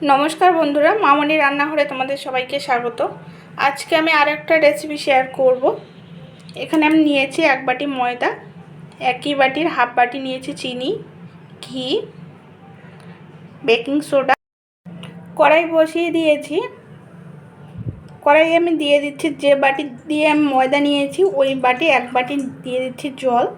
नमस्कार बंधुरा मामनिर रान्नाघरे तुम्हादेर सबाइके स्वागत। आज के आमी आरेकटा रेसिपि शेयर करब। एखाने आमी नियेछि एक बाटी मयदा, एक ही बाटिर हाफ बाटी नियेछि चीनी, घी, बेकिंग सोडा। कड़ाई बसिए दिएछि। कड़ाई आमी दिए दिচ্ছি जे बाटी दिए आमी मयदा नियेछि ओई बाटी एक बाटी दिए दिচ্ছি जल।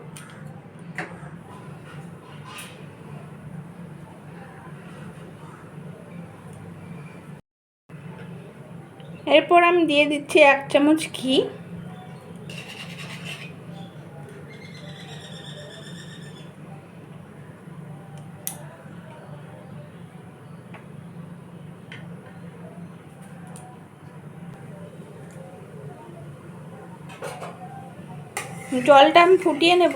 एरपर आमी दिए दिচ্ছি एक चामच घी। जलटा आमी फुटिए नेब।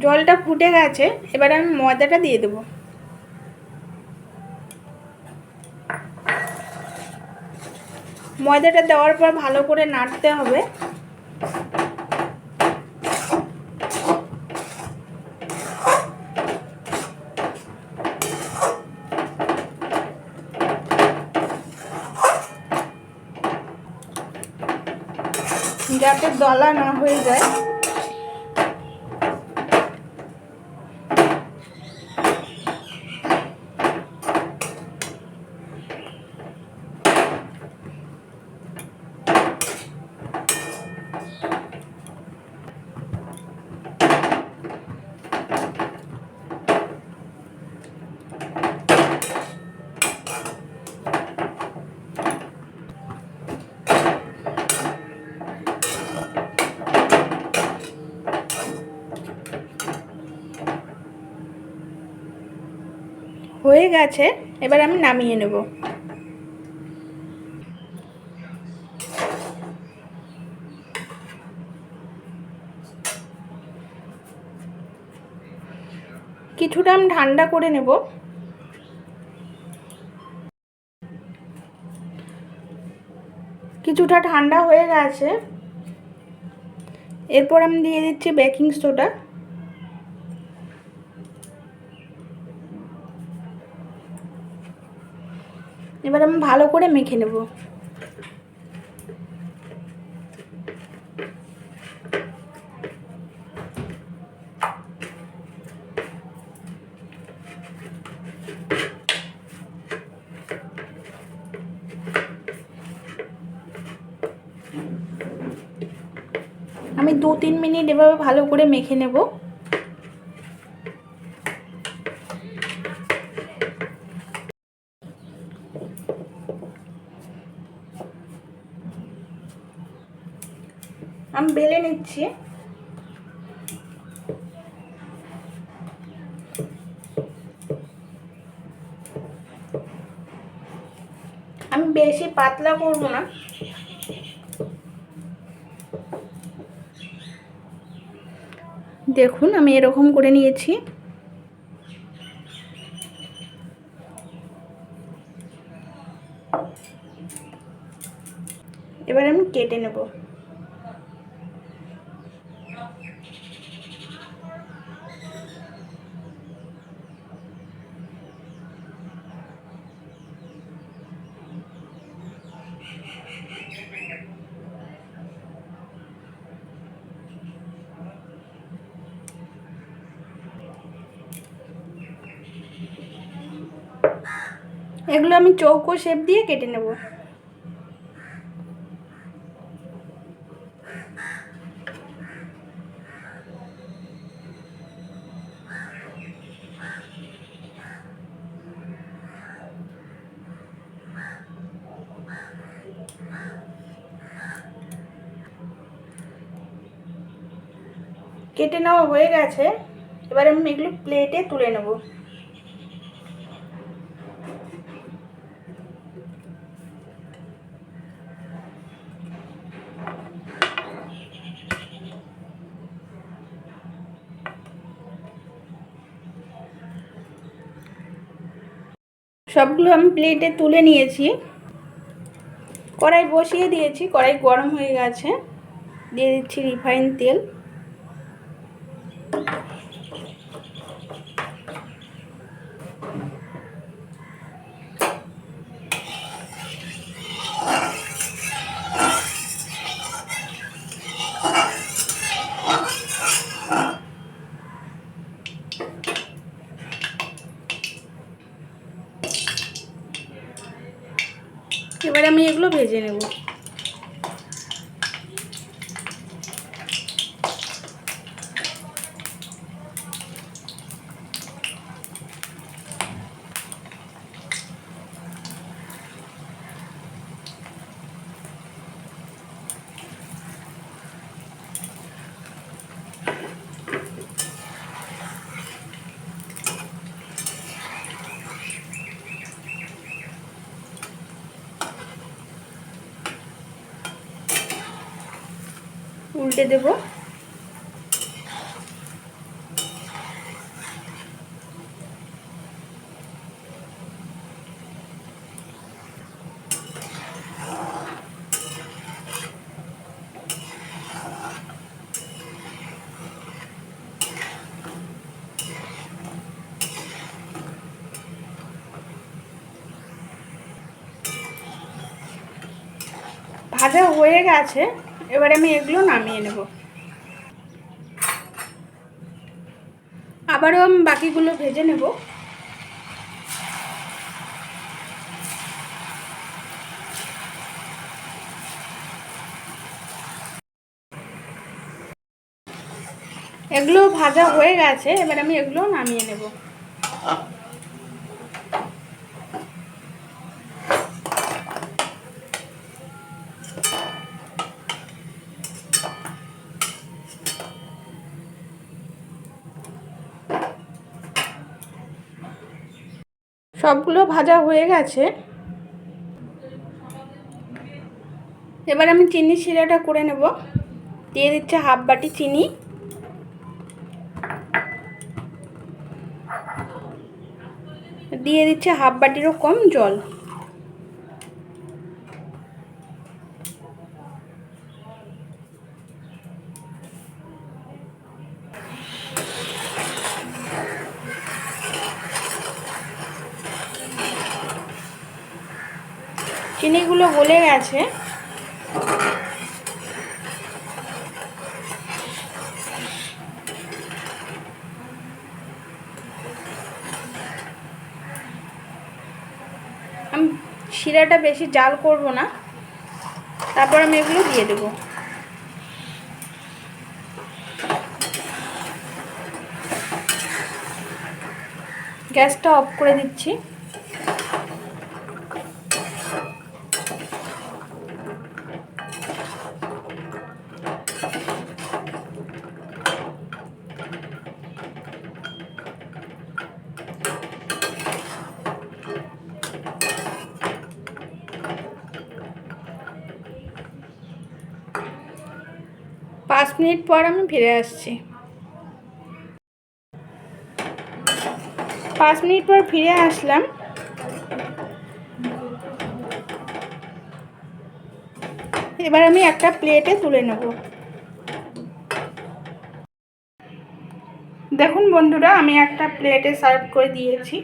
जलटा फुटे गेছে, এবার আমি ময়দাটা দিয়ে দেব। ময়দাটা দেওয়ার পর ভালো করে নাড়তে হবে। যাতে দলা না হয়ে যায়। হয়ে গেছে, এবার আমি নামিয়ে নেব। কিছুটা আমি ঠান্ডা করে নেব। কিছুটা ঠান্ডা হয়ে গেছে, এরপর আমি দিয়ে দিচ্ছি বেকিং সোডা। এবার আমি ভালো করে মেখে নেব। আমি 2-3 মিনিট এভাবে ভালো করে মেখে নেব। আমি বেলে নিচ্ছি। আমি বেশি পাতলা করব না। দেখুন আমি এরকম করে নিয়েছি। এবার আমি কেটে নেব। এগুলো আমি চৌকো শেপ দিয়ে কেটে নেব। কেটে নেওয়া হয়ে গেছে, এবার আমি এগুলো প্লেটে তুলে নেব। সবগুলো আমি প্লেটে তুলে নিয়েছি। কড়াই বসিয়ে দিয়েছি, কড়াই গরম হয়ে গেছে। দিয়ে দিচ্ছি রিফাইন তেল। ভেজে নেব। উল্টে দেব। ভাজা হয়ে গেছে, এবারে আমি এগুলো নামিয়ে নেব। আবারও আমি বাকিগুলো ভেজে নেব। এগুলো ভাজা হয়ে গেছে, এবার আমি এগুলো নামিয়ে নেব। সবগুলো ভাজা হয়ে গেছে, এবার আমি চিনি শিরাটা করে নেব। দিয়ে দিচ্ছি হাফ বাটি চিনি, দিয়ে দিচ্ছি হাফ বাটিরও কম জল। চিনিগুলো গলে গেছে, আমি শিরাটা বেশি জাল করব না, তারপর আমি এগুলো দিয়ে দেব। গ্যাসটা অফ করে দিচ্ছি। পাঁচ মিনিট পর আমি ফিরে আসছি। 5 মিনিট পর ফিরে আসলাম। এবার আমি একটা প্লেটে তুলে নেব। দেখুন বন্ধুরা, আমি একটা প্লেটে সার্ভ করে দিয়েছি।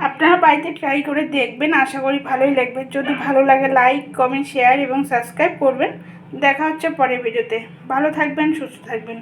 আপনারা বাড়িতে ট্রাই করে দেখবেন, আশা করি ভালোই লাগবে। যদি ভালো লাগে লাইক, কমেন্ট, শেয়ার এবং সাবস্ক্রাইব করবেন। দেখা হচ্ছে পরের ভিডিওতে। ভালো থাকবেন, সুস্থ থাকবেন।